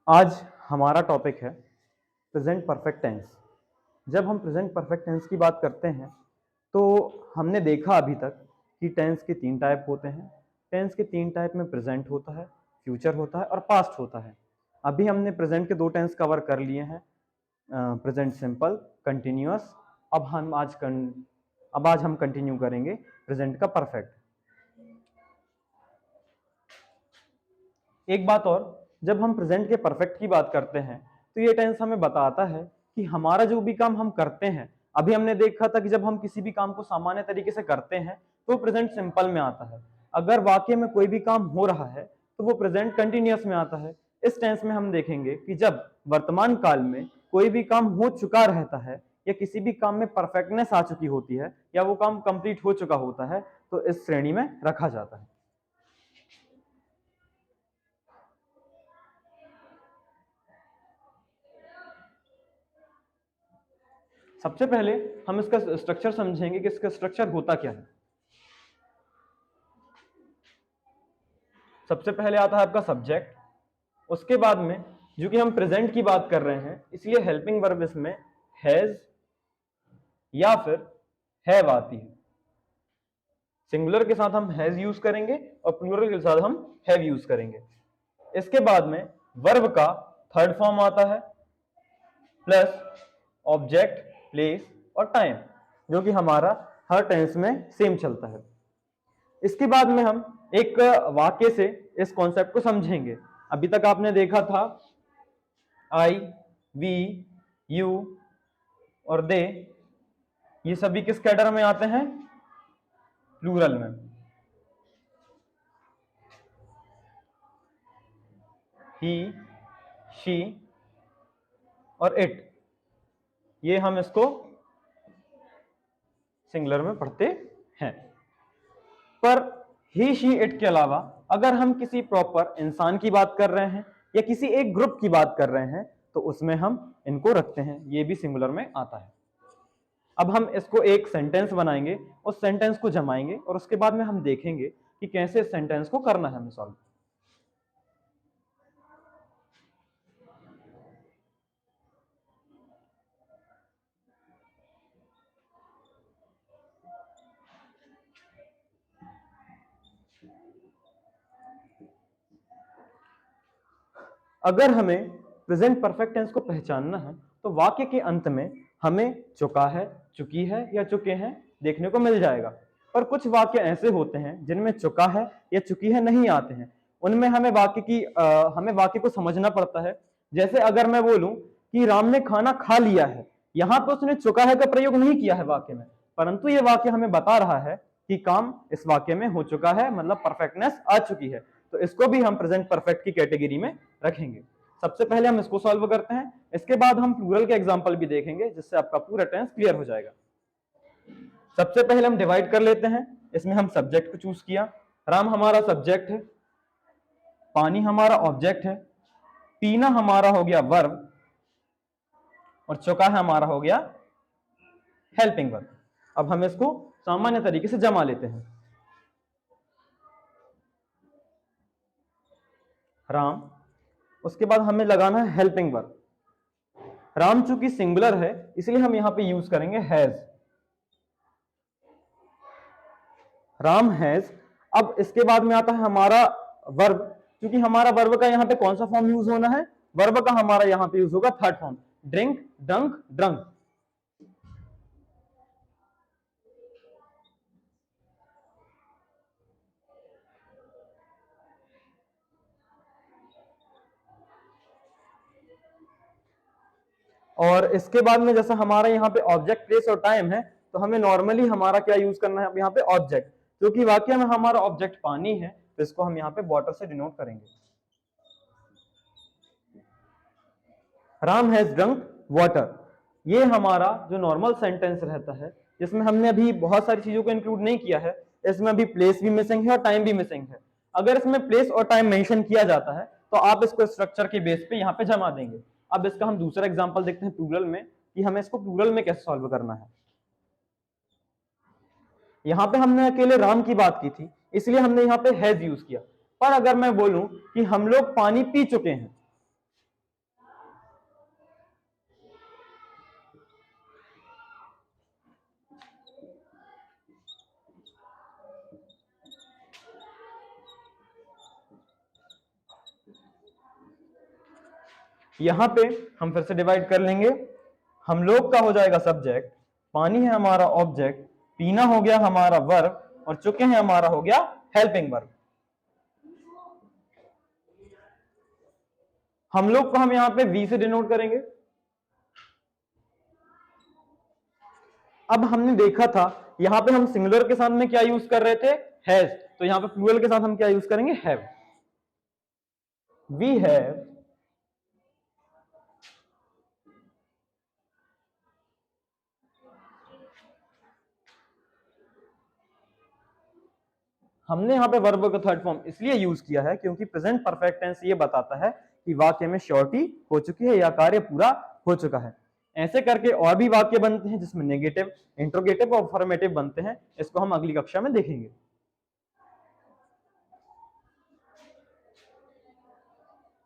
आज हमारा टॉपिक है प्रेजेंट परफेक्ट टेंस। जब हम प्रेजेंट परफेक्ट टेंस की बात करते हैं तो हमने देखा अभी तक कि टेंस के 3 टाइप होते हैं। टेंस के 3 टाइप में प्रेजेंट होता है, फ्यूचर होता है और पास्ट होता है। अभी हमने प्रेजेंट के 2 टेंस कवर कर लिए हैं, प्रेजेंट सिंपल, कंटिन्यूअस। अब आज हम कंटिन्यू करेंगे प्रेजेंट का परफेक्ट। एक बात और, जब हम प्रेजेंट के परफेक्ट की बात करते हैं तो ये टेंस हमें बताता है कि हमारा जो भी काम हम करते हैं, अभी हमने देखा था कि जब हम किसी भी काम को सामान्य तरीके से करते हैं तो प्रेजेंट सिंपल में आता है। अगर वाकई में कोई भी काम हो रहा है तो वो प्रेजेंट कंटिन्यूअस में आता है। इस टेंस में हम देखेंगे कि जब वर्तमान काल में कोई भी काम हो चुका रहता है या किसी भी काम में परफेक्टनेस आ चुकी होती है या वो काम कंप्लीट हो चुका होता है तो इस श्रेणी में रखा जाता है। सबसे पहले हम इसका स्ट्रक्चर समझेंगे कि इसका स्ट्रक्चर होता क्या है। सबसे पहले आता है आपका सब्जेक्ट, उसके बाद में जो कि हम प्रेजेंट की बात कर रहे हैं इसलिए हेल्पिंग वर्ब इसमें हैज या फिर हैव आती है। सिंगुलर के साथ हम हैज यूज करेंगे और प्लूरल के साथ हम हैव यूज करेंगे। इसके बाद में वर्ब का थर्ड फॉर्म आता है प्लस ऑब्जेक्ट, प्लेस और टाइम, जो कि हमारा हर टेंस में सेम चलता है। इसके बाद में हम एक वाक्य से इस कॉन्सेप्ट को समझेंगे। अभी तक आपने देखा था आई, वी, यू और दे, ये सभी किस कैटर में आते हैं? प्लूरल में। ही, शी और इट, ये हम इसको सिंगुलर में पढ़ते हैं। पर ही, शी, इट के अलावा अगर हम किसी प्रॉपर इंसान की बात कर रहे हैं या किसी एक ग्रुप की बात कर रहे हैं तो उसमें हम इनको रखते हैं, ये भी सिंगुलर में आता है। अब हम इसको एक सेंटेंस बनाएंगे, उस सेंटेंस को जमाएंगे और उसके बाद में हम देखेंगे कि कैसे इस सेंटेंस को करना है हमें सॉल्व। अगर हमें प्रेजेंट परफेक्ट टेंस को पहचानना है तो वाक्य के अंत में हमें चुका है, चुकी है या चुके हैं देखने को मिल जाएगा। पर कुछ वाक्य ऐसे होते हैं जिनमें चुका है या चुकी है नहीं आते हैं, उनमें हमें हमें वाक्य को समझना पड़ता है। जैसे अगर मैं बोलूं कि राम ने खाना खा लिया है, यहां पर उसने चुका है का प्रयोग नहीं किया है वाक्य में, परंतु यह वाक्य हमें बता रहा है कि काम इस वाक्य में हो चुका है, मतलब परफेक्टनेस आ चुकी है। तो इसको भी हम प्रेजेंट परफेक्ट की कैटेगरी में रखेंगे। सबसे पहले हम इसको सॉल्व करते हैं, इसके बाद हम प्लूरल के एग्जांपल भी देखेंगे जिससे आपका पूरा टेंस क्लियर हो जाएगा। सबसे पहले हम डिवाइड कर लेते हैं। इसमें हम सब्जेक्ट को चूज किया, राम हमारा सब्जेक्ट है, पानी हमारा ऑब्जेक्ट है, पीना हमारा हो गया वर्ब और चौका हमारा हो गया हेल्पिंग वर्ब। अब हम इसको सामान्य तरीके से जमा लेते हैं। राम, उसके बाद हमें लगाना है हेल्पिंग वर्ब। राम चूंकि सिंगुलर है इसलिए हम यहां पे यूज करेंगे हैज, राम हैज। अब इसके बाद में आता है हमारा वर्ब, क्योंकि हमारा वर्ब का यहां पे कौन सा फॉर्म यूज होना है? वर्ब का हमारा यहां पे यूज होगा थर्ड फॉर्म, ड्रिंक, डंक, ड्रंक। और इसके बाद में जैसा हमारा यहाँ पे ऑब्जेक्ट, प्लेस और टाइम है, तो हमें नॉर्मली हमारा क्या यूज करना है यहाँ पे? ऑब्जेक्ट। क्योंकि वाक्य में हमारा ऑब्जेक्ट पानी है तो इसको हम यहाँ पे वाटर से डिनोट करेंगे। राम हैज ड्रंक वाटर, ये हमारा जो नॉर्मल सेंटेंस रहता है जिसमें हमने अभी बहुत सारी चीजों को इंक्लूड नहीं किया है, इसमें अभी प्लेस भी मिसिंग है और टाइम भी मिसिंग है। अगर इसमें प्लेस और टाइम मेंशन किया जाता है तो आप इसको स्ट्रक्चर के बेस पे यहाँ पे जमा देंगे। अब इसका हम दूसरा एग्जांपल देखते हैं प्लूरल में, कि हमें इसको प्लूरल में कैसे सॉल्व करना है। यहां पे हमने अकेले राम की बात की थी इसलिए हमने यहाँ पे हैज यूज किया। पर अगर मैं बोलूं कि हम लोग पानी पी चुके हैं, यहां पे हम फिर से डिवाइड कर लेंगे। हम लोग का हो जाएगा सब्जेक्ट, पानी है हमारा ऑब्जेक्ट, पीना हो गया हमारा वर्ब और चुके हैं हमारा हो गया हेल्पिंग वर्ब। हम लोग को हम यहां पे वी से डिनोट करेंगे। अब हमने देखा था यहां पे हम सिंगुलर के साथ में क्या यूज कर रहे थे, हैज, तो यहां पे प्लूरल के साथ हम क्या यूज करेंगे, हैव। वी हैव हमने यहां पे वर्ब का थर्ड फॉर्म इसलिए यूज किया है क्योंकि प्रेजेंट परफेक्ट टेंस ये बताता है कि वाक्य में श्योरिटी हो चुकी है या कार्य पूरा हो चुका है। ऐसे करके और भी वाक्य बनते हैं जिसमें नेगेटिव, इंट्रोगेटिव और अफर्मेटिव बनते हैं। इसको हम अगली कक्षा में देखेंगे।